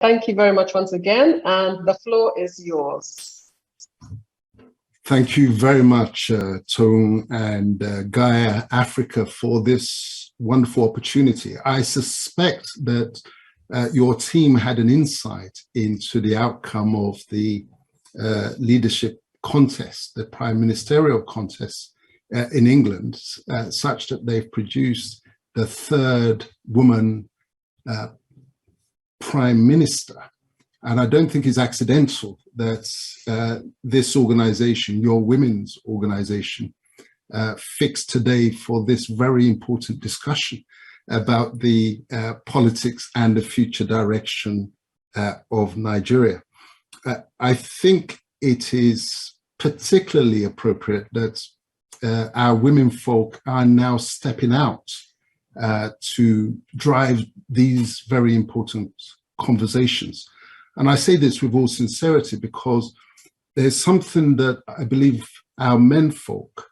Thank you very much once again, and the floor is yours. Thank you very much, Tone and GAIA Africa, for this wonderful opportunity. I suspect that your team had an insight into the outcome of the leadership contest, the prime ministerial contest in England, such that they've produced the third woman prime minister. And I don't think it's accidental that this organization, your women's organization, fixed today for this very important discussion about the politics and the future direction of Nigeria. I think it is particularly appropriate that our women folk are now stepping out to drive these very important conversations. And I say this with all sincerity because there's something that I believe our men folk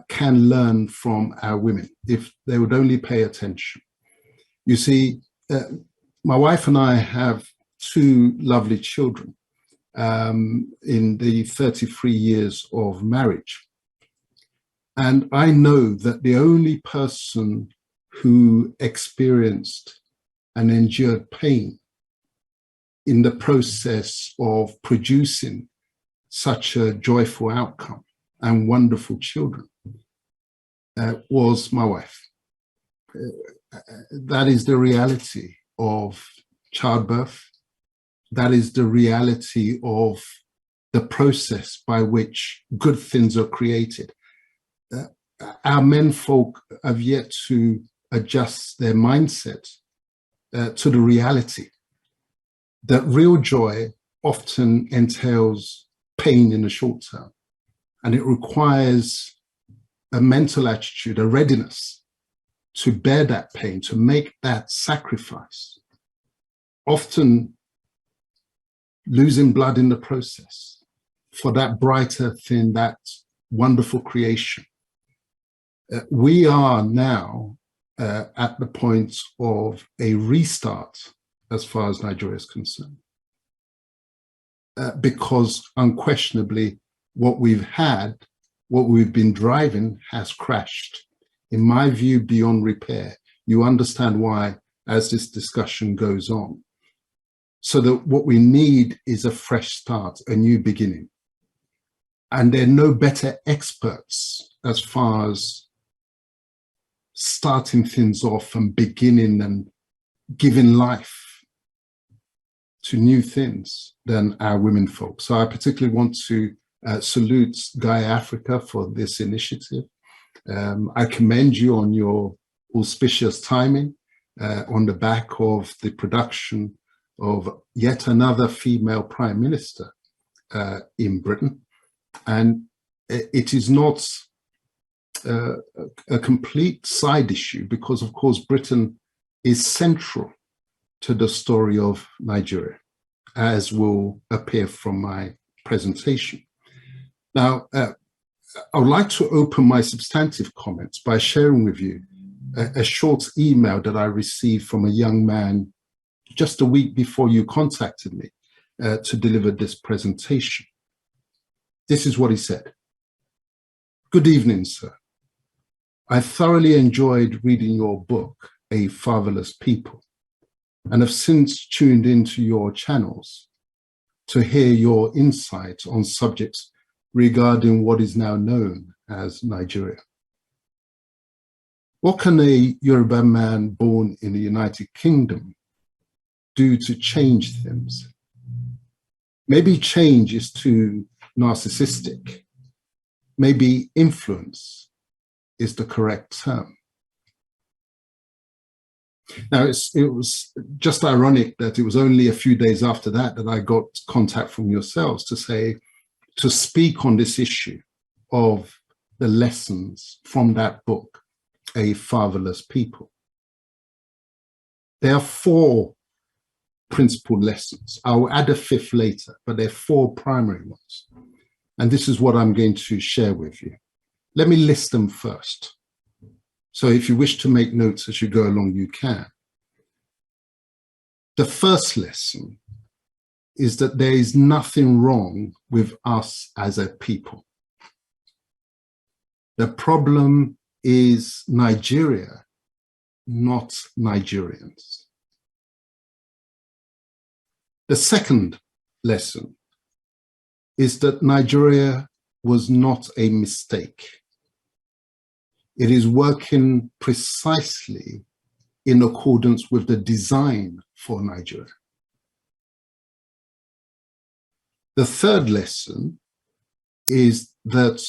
can learn from our women if they would only pay attention. You see, my wife and I have two lovely children in the 33 years of marriage. And I know that the only person who experienced and endured pain in the process of producing such a joyful outcome and wonderful children was my wife. That is the reality of childbirth. That is the reality of the process by which good things are created. Our men folk have yet to adjust their mindset to the reality that real joy often entails pain in the short term, and it requires a mental attitude, a readiness to bear that pain, to make that sacrifice, often losing blood in the process for that brighter thing, that wonderful creation. We are now at the point of a restart as far as Nigeria is concerned, because unquestionably what we've had, what we've been driving has crashed. In my view, beyond repair. You understand why as this discussion goes on. So that what we need is a fresh start, a new beginning. And there are no better experts as far as starting things off and beginning and giving life to new things than our women folk. So I particularly want to salute GAIA Africa for this initiative. I commend you on your auspicious timing on the back of the production of yet another female prime minister in Britain. And it is not a complete side issue because, of course, Britain is central to the story of Nigeria, as will appear from my presentation. Now, I would like to open my substantive comments by sharing with you a short email that I received from a young man just a week before you contacted me to deliver this presentation. This is what he said. Good evening, sir. I thoroughly enjoyed reading your book, A Fatherless People, and have since tuned into your channels to hear your insight on subjects regarding what is now known as Nigeria. What can a Yoruba man born in the United Kingdom do to change things? Maybe change is too narcissistic. Maybe influence is the correct term. Now, it was just ironic that it was only a few days after that I got contact from yourselves to speak on this issue of the lessons from that book, A Fatherless People. There are 4 principal lessons. I'll add a 5th later, but there are 4 primary ones. And this is what I'm going to share with you. Let me list them first. So if you wish to make notes as you go along, you can. The first lesson is that there is nothing wrong with us as a people. The problem is Nigeria, not Nigerians. The second lesson is that Nigeria was not a mistake. It is working precisely in accordance with the design for Nigeria. The third lesson is that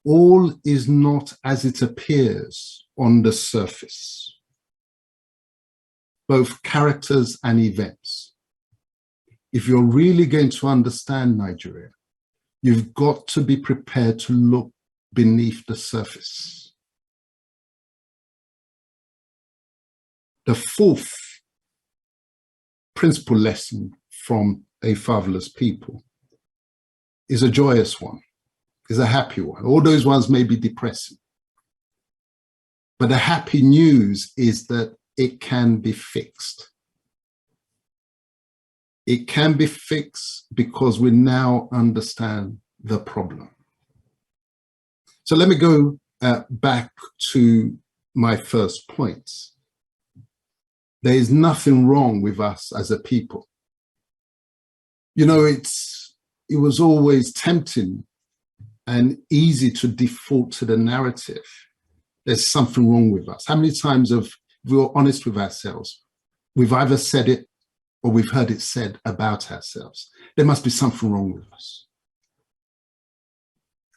all is not as it appears on the surface, both characters and events. If you're really going to understand Nigeria, you've got to be prepared to look beneath the surface. The fourth principal lesson from A Fatherless People is a joyous one, is a happy one. All those ones may be depressing. But the happy news is that it can be fixed. It can be fixed because we now understand the problem. So let me go back to my first point. There is nothing wrong with us as a people. You know, it was always tempting and easy to default to the narrative. There's something wrong with us. How many times if we were honest with ourselves, we've either said it or we've heard it said about ourselves. There must be something wrong with us.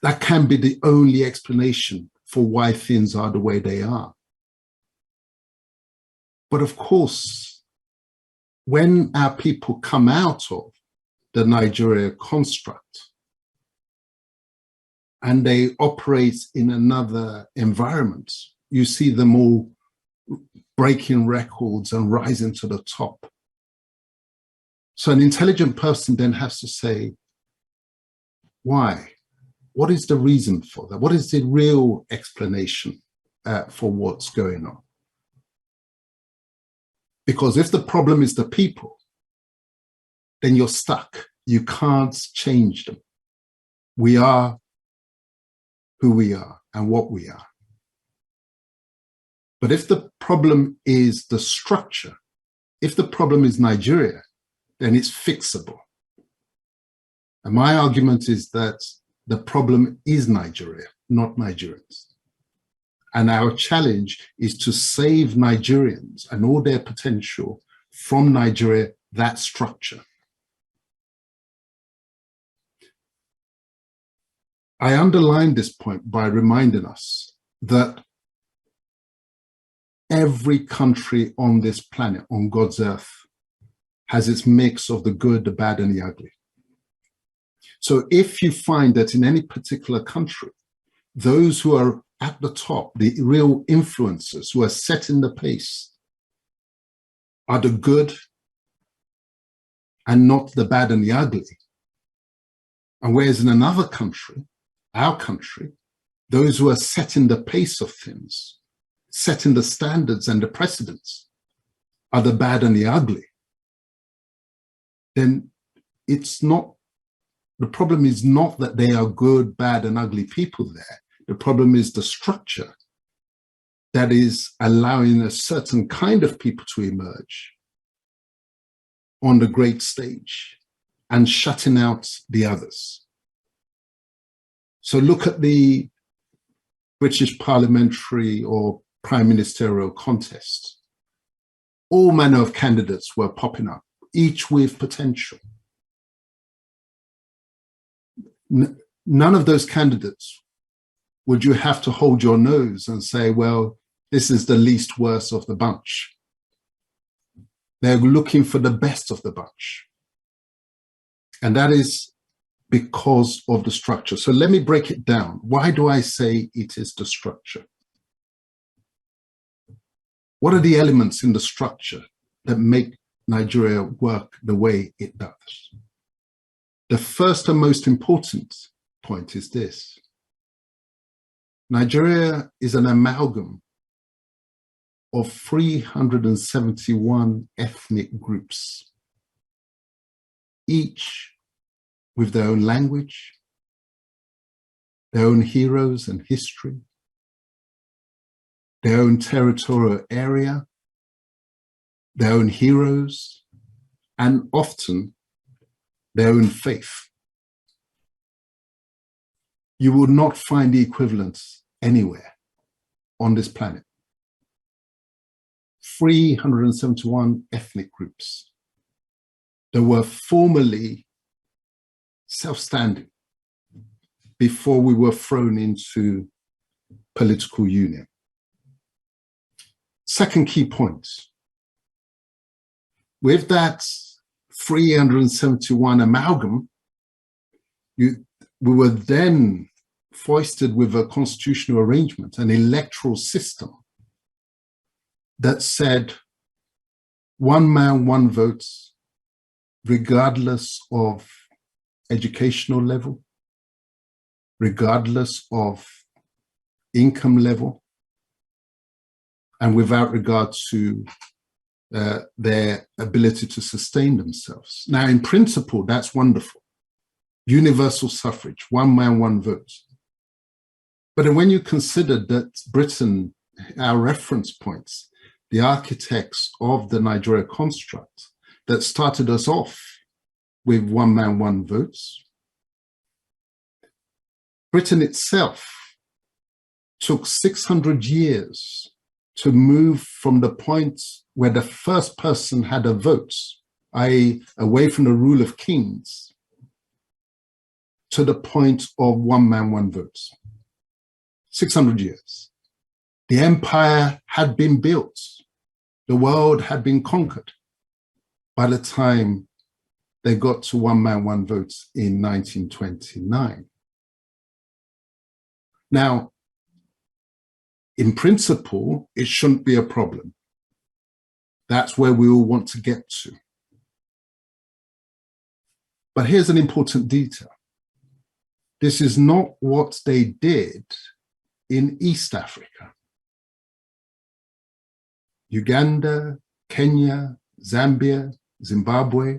That can be the only explanation for why things are the way they are. But of course, when our people come out of the Nigeria construct and they operate in another environment, you see them all breaking records and rising to the top. So an intelligent person then has to say, why? What is the reason for that? What is the real explanation for what's going on? Because if the problem is the people, then you're stuck. You can't change them. We are who we are and what we are. But if the problem is the structure, if the problem is Nigeria, then it's fixable. And my argument is that the problem is Nigeria, not Nigerians. And our challenge is to save Nigerians and all their potential from Nigeria, that structure. I underline this point by reminding us that every country on this planet, on God's earth, has its mix of the good, the bad, and the ugly. So if you find that in any particular country, those who are at the top, the real influencers who are setting the pace, are the good and not the bad and the ugly. And whereas in another country, our country, those who are setting the pace of things, setting the standards and the precedents, are the bad and the ugly, then it's not, the problem is not that they are good, bad, and ugly people there. The problem is the structure that is allowing a certain kind of people to emerge on the great stage and shutting out the others. So look at the British parliamentary or prime ministerial contest. All manner of candidates were popping up, each with potential. None of those candidates would you have to hold your nose and say, well, this is the least worst of the bunch. They're looking for the best of the bunch. And that is because of the structure. So let me break it down. Why do I say it is the structure? What are the elements in the structure that make Nigeria work the way it does? The first and most important point is this. Nigeria is an amalgam of 371 ethnic groups. each with their own language, their own heroes and history, their own territorial area, their own heroes, and often their own faith. You will not find the equivalents anywhere on this planet. 371 ethnic groups that were formerly self-standing before we were thrown into political union. Second key point, with that 371 amalgam, we were then foisted with a constitutional arrangement, an electoral system that said one man, one vote, regardless of educational level, regardless of income level, and without regard to their ability to sustain themselves. Now, in principle, that's wonderful. Universal suffrage, one man, one vote. But when you consider that Britain, our reference points, the architects of the Nigeria construct that started us off with one man, one vote, Britain itself took 600 years to move from the point where the first person had a vote, i.e. away from the rule of kings, to the point of one man, one vote. 600 years. The empire had been built. The world had been conquered by the time they got to one man, one vote in 1929. Now, in principle, it shouldn't be a problem. That's where we all want to get to. But here's an important detail. This is not what they did in East Africa. Uganda, Kenya, Zambia, Zimbabwe,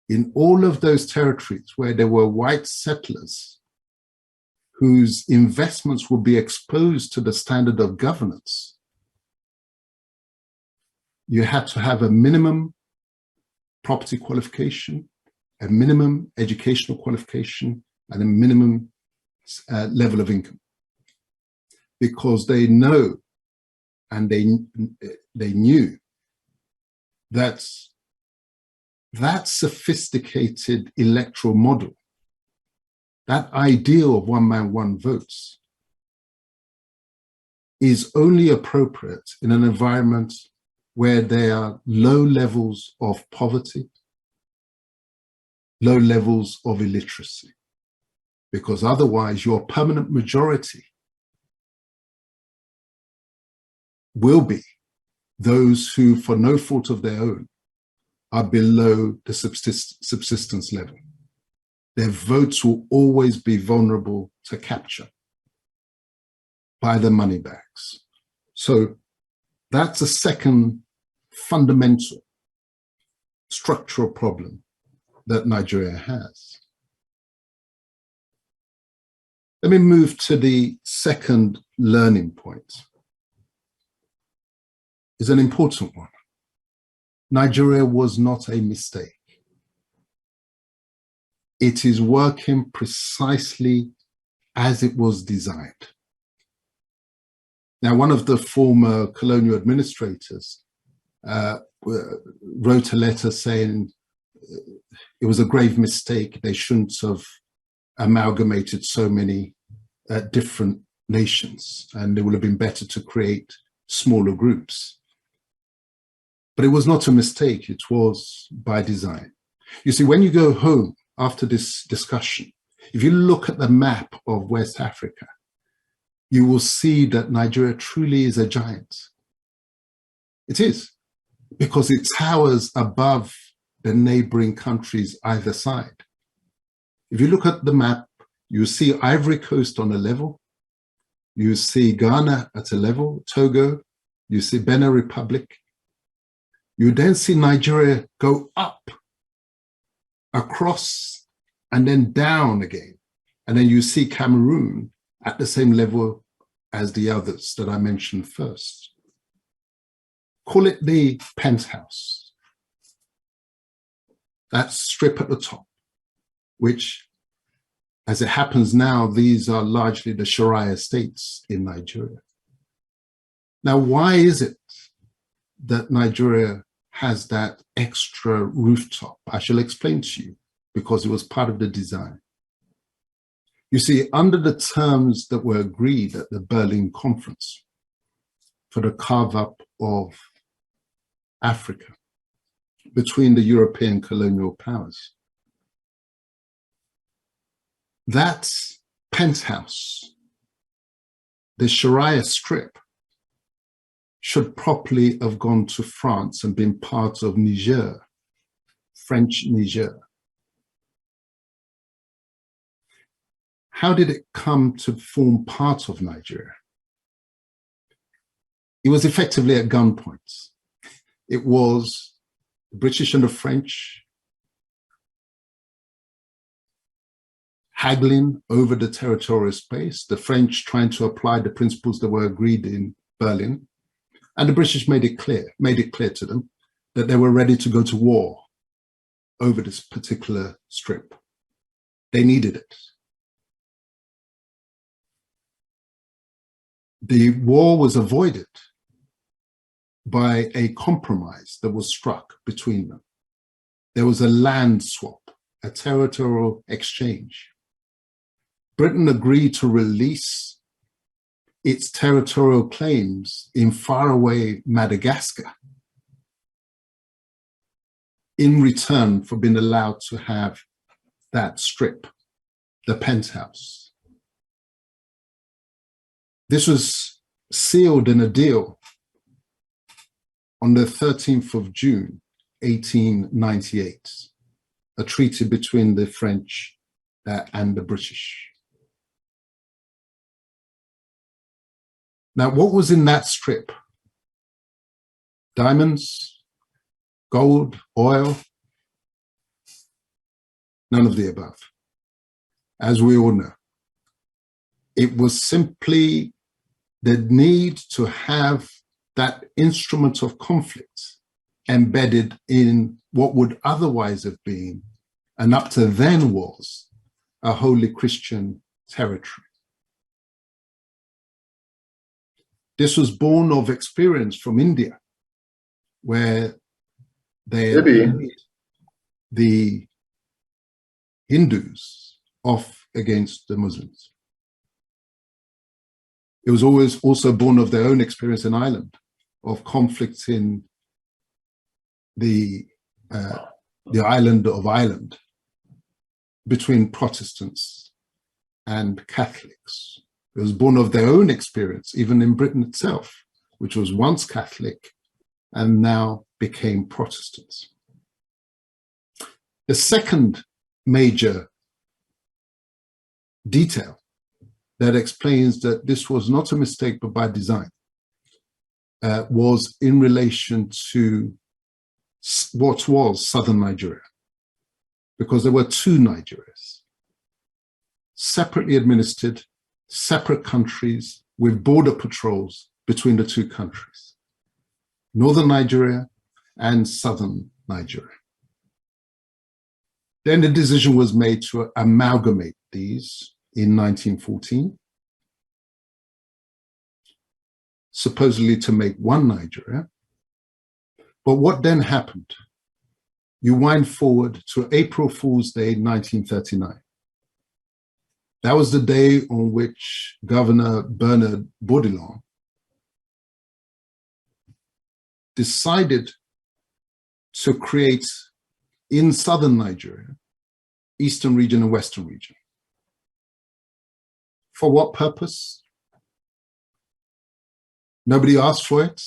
in all of those territories where there were white settlers whose investments would be exposed to the standard of governance, you had to have a minimum property qualification, a minimum educational qualification, and a minimum level of income. Because they know and they knew that that sophisticated electoral model, that ideal of one man, one vote, is only appropriate in an environment where there are low levels of poverty, low levels of illiteracy, because otherwise your permanent majority will be those who, for no fault of their own, are below the subsistence level. Their votes will always be vulnerable to capture by the money bags. So that's a second fundamental structural problem that Nigeria has. Let me move to the second learning point. It's an important one. Nigeria was not a mistake. It is working precisely as it was designed. Now, one of the former colonial administrators wrote a letter saying it was a grave mistake. They shouldn't have amalgamated so many different nations, and it would have been better to create smaller groups. But it was not a mistake, it was by design. You see, when you go home after this discussion, if you look at the map of West Africa, you will see that Nigeria truly is a giant. It is, because it towers above the neighboring countries either side. If you look at the map, you see Ivory Coast on a level, you see Ghana at a level, Togo, you see Benin Republic. You then see Nigeria go up across and then down again. And then you see Cameroon at the same level as the others that I mentioned first. Call it the penthouse. That strip at the top, which, as it happens now, these are largely the Sharia states in Nigeria. Now, why is it that Nigeria has that extra rooftop? I shall explain to you, because it was part of the design. You see, under the terms that were agreed at the Berlin Conference for the carve-up of Africa between the European colonial powers, that penthouse, the Sharia strip, should properly have gone to France and been part of Niger, French Niger. How did it come to form part of Nigeria? It was effectively at gunpoint. It was the British and the French haggling over the territorial space, the French trying to apply the principles that were agreed in Berlin, and the British made it clear to them that they were ready to go to war over this particular strip. They needed it. The war was avoided by a compromise that was struck between them. There was a land swap, a territorial exchange. Britain agreed to release its territorial claims in faraway Madagascar in return for being allowed to have that strip, the penthouse. This was sealed in a deal on the 13th of June, 1898, a treaty between the French and the British. Now, what was in that strip? Diamonds, gold, oil? None of the above, as we all know. It was simply the need to have that instrument of conflict embedded in what would otherwise have been, and up to then was, a wholly Christian territory. This was born of experience from India, where they laid the Hindus off against the Muslims. It was always also born of their own experience in Ireland, of conflicts in the island of Ireland between Protestants and Catholics. It was born of their own experience, even in Britain itself, which was once Catholic and now became Protestants. The second major detail that explains that this was not a mistake but by design was in relation to what was southern Nigeria, because there were two Nigerias, separately administered, separate countries with border patrols between the two countries, northern Nigeria and southern Nigeria. Then the decision was made to amalgamate these in 1914, supposedly to make one Nigeria. But what then happened? You wind forward to April Fool's Day, 1939. That was the day on which Governor Bernard Bourdillon decided to create in southern Nigeria, eastern region and western region. For what purpose? Nobody asked for it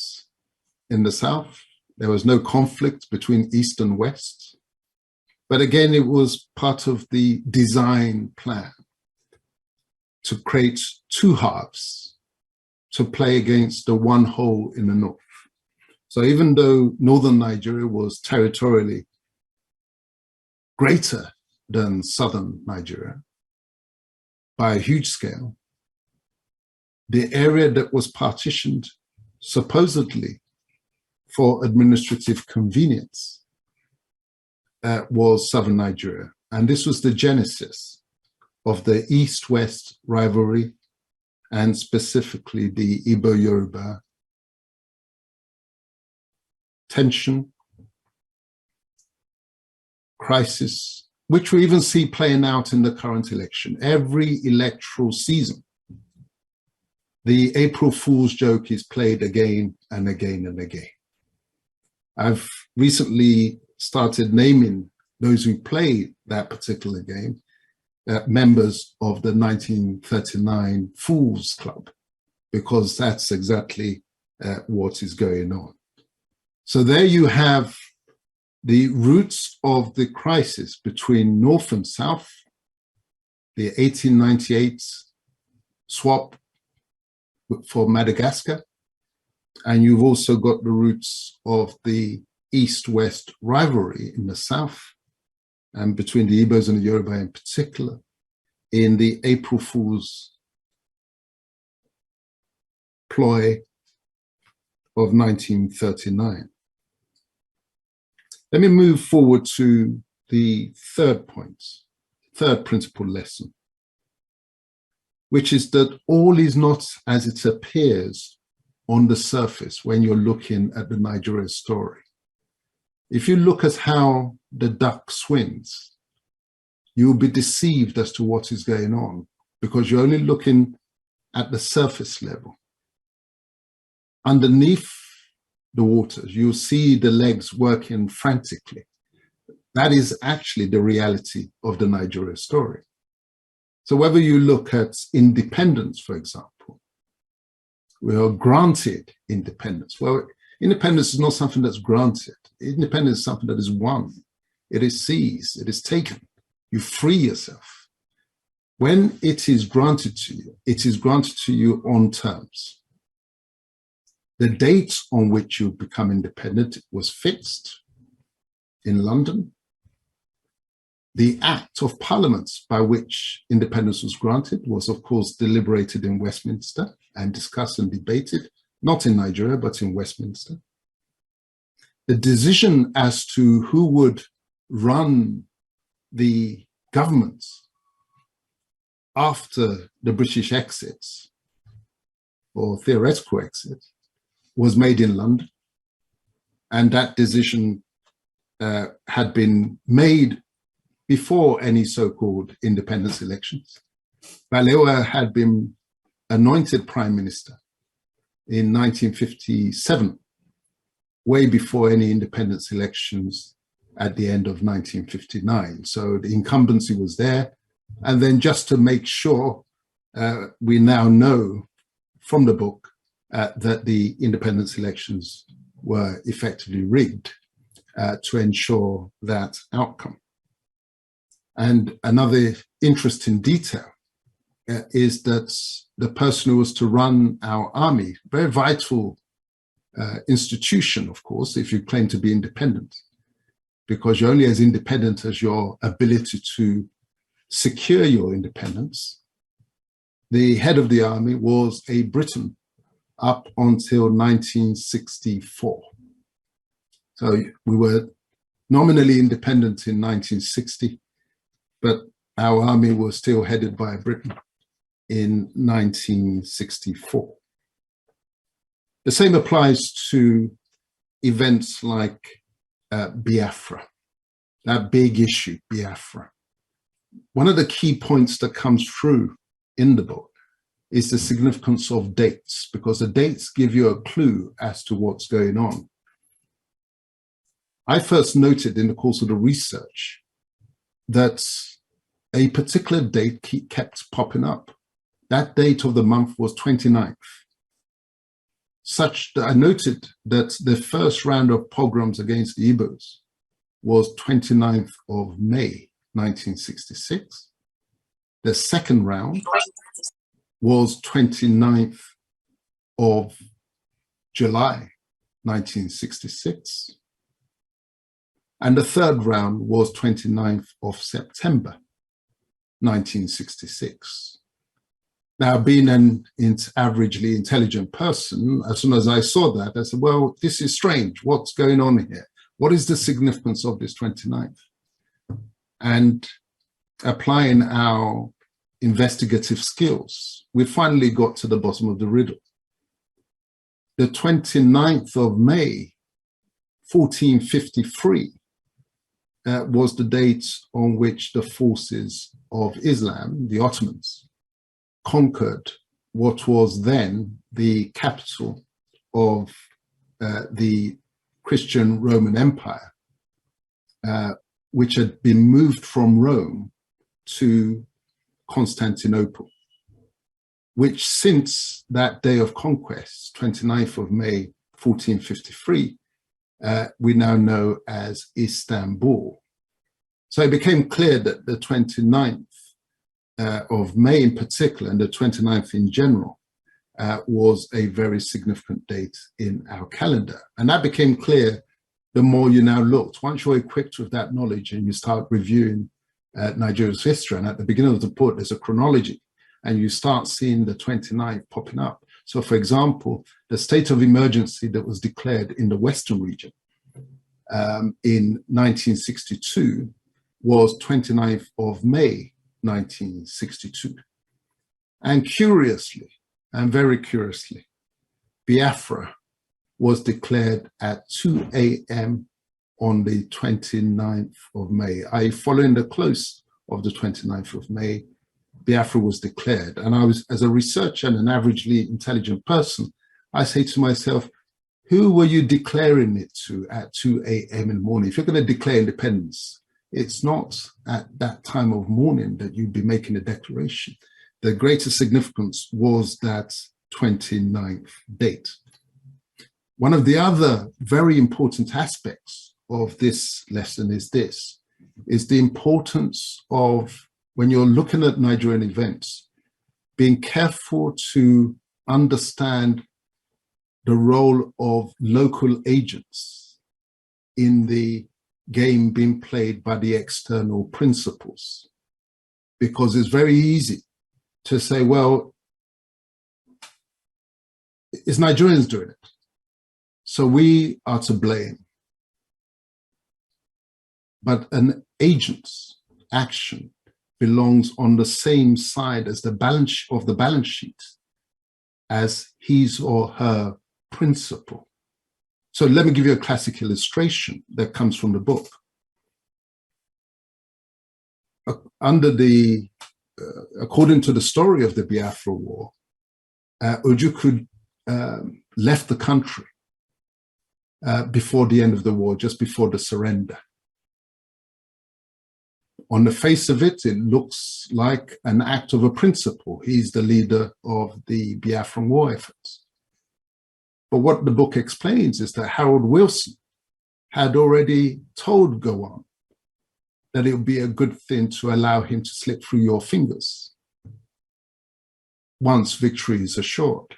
in the south. There was no conflict between east and west. But again, it was part of the design plan to create two halves to play against the one whole in the north. So even though northern Nigeria was territorially greater than southern Nigeria by a huge scale. The area that was partitioned supposedly for administrative convenience was southern Nigeria. And this was the genesis of the East-West rivalry, and specifically the Igbo-Yoruba tension, crisis, which we even see playing out in the current election. Every electoral season, the April Fool's joke is played again and again and again. I've recently started naming those who play that particular game members of the 1939 Fools Club, because that's exactly what is going on. So there you have the roots of the crisis between North and South, the 1898 swap for Madagascar, and you've also got the roots of the East-West rivalry in the South, and between the Igbos and the Yoruba in particular, in the April Fool's ploy of 1939. Let me move forward to the third point, third principal lesson, which is that all is not as it appears on the surface when you're looking at the Nigeria story. If you look at how the duck swims, you'll be deceived as to what is going on, because you're only looking at the surface level. Underneath the waters, you'll see the legs working frantically. That is actually the reality of the Nigeria story. So whether you look at independence, for example, we are granted independence. Well, independence is not something that's granted. Independence is something that is won. It is seized, it is taken. You free yourself. When it is granted to you, it is granted to you on terms. The date on which you become independent was fixed in London. The Act of Parliament by which independence was granted was, of course, deliberated in Westminster and discussed and debated, not in Nigeria, but in Westminster. The decision as to who would run the government after the British exits, or theoretical exit, was made in London. And that decision had been made before any so-called independence elections. Balewa had been anointed prime minister in 1957, way before any independence elections at the end of 1959. So the incumbency was there. And then just to make sure, we now know from the book that the independence elections were effectively rigged to ensure that outcome. And another interesting detail is that the person who was to run our army, very vital institution, of course, if you claim to be independent, because you're only as independent as your ability to secure your independence. The head of the army was a Briton up until 1964. So we were nominally independent in 1960, but our army was still headed by a Briton in 1964. The same applies to events like Biafra, that big issue, Biafra. One of the key points that comes through in the book is the significance of dates, because the dates give you a clue as to what's going on. I first noted in the course of the research that a particular date kept popping up. That date of the month was 29th. Such that I noted that the first round of pogroms against the Igbos was 29th of May, 1966. The second round was 29th of July, 1966. And the third round was 29th of September, 1966. Now, being an averagely intelligent person, as soon as I saw that, I said, well, this is strange. What's going on here? What is the significance of this 29th? And applying our investigative skills, we finally got to the bottom of the riddle. The 29th of May, 1453, was the date on which the forces of Islam, the Ottomans, conquered what was then the capital of the Christian Roman Empire, which had been moved from Rome to Constantinople, which since that day of conquest, 29th of May, 1453, we now know as Istanbul. So it became clear that the 29th of May in particular, and the 29th in general, was a very significant date in our calendar. And that became clear the more you now looked. Once you're equipped with that knowledge and you start reviewing Nigeria's history, and at the beginning of the book, there's a chronology, and you start seeing the 29th popping up. So for example, the state of emergency that was declared in the Western region in 1962 was 29th of May, 1962. And curiously, and very curiously, Biafra was declared at 2 a.m. on the 29th of May. Following the close of the 29th of May, Biafra was declared. And I was, as a researcher and an averagely intelligent person, I say to myself, who were you declaring it to at 2 a.m. in the morning? If you're going to declare independence, it's not at that time of morning that you'd be making a declaration. The greater significance was that 29th date. One of the other very important aspects of this lesson is the importance of, when you're looking at Nigerian events, being careful to understand the role of local agents in the game being played by the external principles. Because it's very easy to say, well, it's Nigerians doing it, so we are to blame. But an agent's action belongs on the same side as the balance of the balance sheet as his or her principle. So let me give you a classic illustration that comes from the book. According to the story of the Biafra War, Ojukwu left the country before the end of the war, just before the surrender. On the face of it, it looks like an act of a principle. He's the leader of the Biafran war efforts. But what the book explains is that Harold Wilson had already told Gowon that it would be a good thing to allow him to slip through your fingers once victory is assured.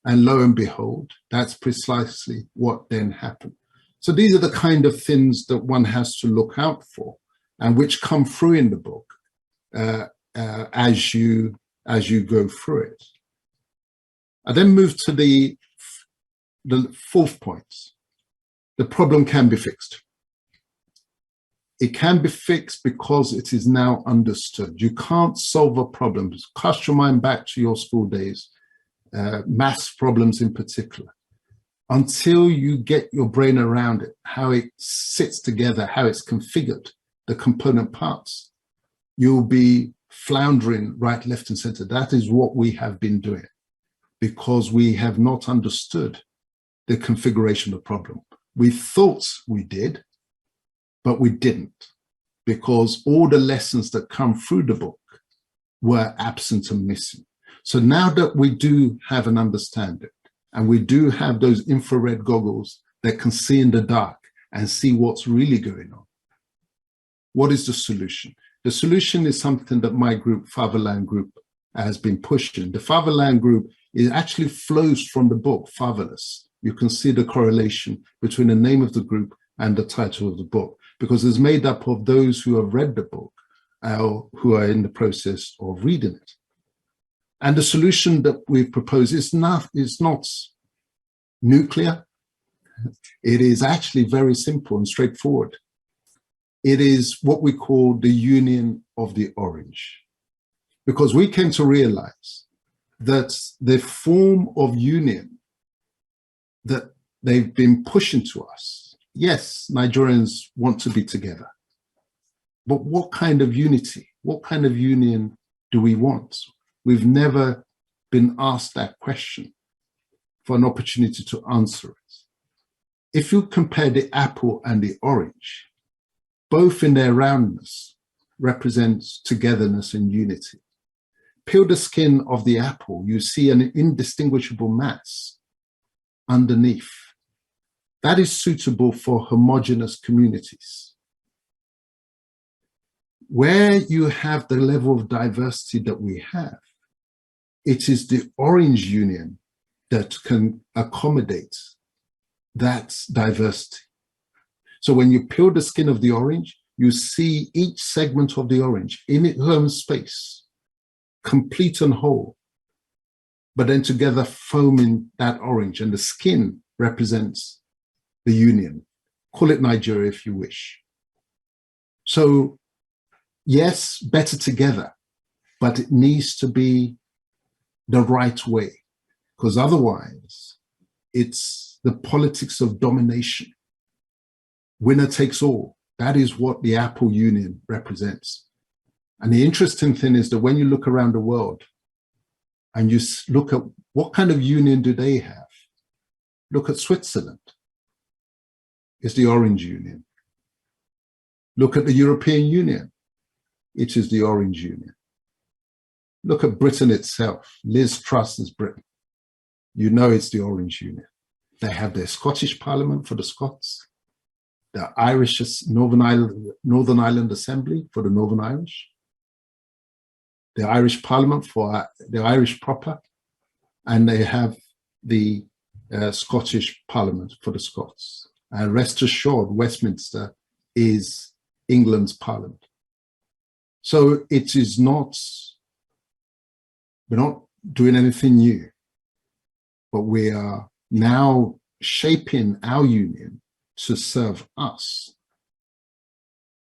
And lo and behold, that's precisely what then happened. So these are the kind of things that one has to look out for, and which come through in the book as you go through it. I then move to the fourth point. The problem can be fixed. It can be fixed because it is now understood. You can't solve a problem. Cast your mind back to your school days, maths problems in particular. Until you get your brain around it, how it sits together, how it's configured, the component parts, you'll be floundering right, left, and center. That is what we have been doing, because we have not understood the configuration of the problem. We thought we did, but we didn't, because all the lessons that come through the book were absent and missing. So now that we do have an understanding, and we do have those infrared goggles that can see in the dark and see what's really going on, what is the solution? The solution is something that my group, Fatherland Group, has been pushing. The Fatherland Group, it actually flows from the book, Fatherless. You can see the correlation between the name of the group and the title of the book. because it's made up of those who have read the book or who are in the process of reading it. And the solution that we've proposed is not nuclear. It is actually very simple and straightforward. It is what we call the union of the orange, because we came to realize that the form of union that they've been pushing to us, yes, Nigerians want to be together, but what kind of unity, what kind of union do we want? We've never been asked that question for an opportunity to answer it. If you compare the apple and the orange, both in their roundness represents togetherness and unity. Peel the skin of the apple, you see an indistinguishable mass underneath. That is suitable for homogeneous communities. Where you have the level of diversity that we have, it is the orange union that can accommodate that diversity. So when you peel the skin of the orange, you see each segment of the orange in its own space, complete and whole, but then together foaming that orange, and the skin represents the union. Call it Nigeria if you wish. So yes, better together, but it needs to be the right way, because otherwise it's the politics of domination. Winner takes all. That is what the Apple Union represents. And the interesting thing is that when you look around the world and you look at what kind of union do they have, look at Switzerland. It's the Orange Union. Look at the European Union. It is the Orange Union. Look at Britain itself. Liz Truss is Britain. You know it's the Orange Union. They have their Scottish Parliament for the Scots, the Irish Northern Ireland Assembly for the Northern Irish, the Irish Parliament for the Irish proper, and they have the Scottish Parliament for the Scots. And rest assured, Westminster is England's Parliament. So it is not, we're not doing anything new, but we are now shaping our union to serve us,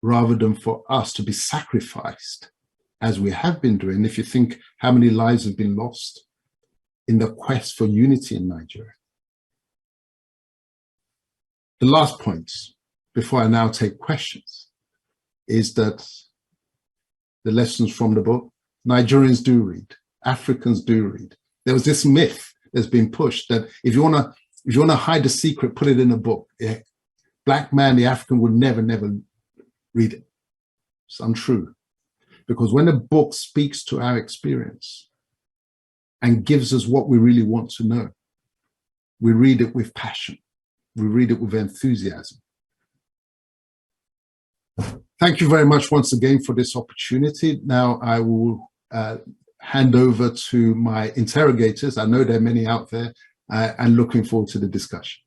rather than for us to be sacrificed, as we have been doing. If you think how many lives have been lost in the quest for unity in Nigeria. The last point, before I now take questions, is that the lessons from the book, Nigerians do read, Africans do read. There was this myth that's been pushed that if you want to hide a secret, put it in a book. Yeah. Black man, the African, would never read it. It's untrue. Because when a book speaks to our experience and gives us what we really want to know, we read it with passion. We read it with enthusiasm. Thank you very much once again for this opportunity. Now I will hand over to my interrogators. I know there are many out there, and looking forward to the discussion.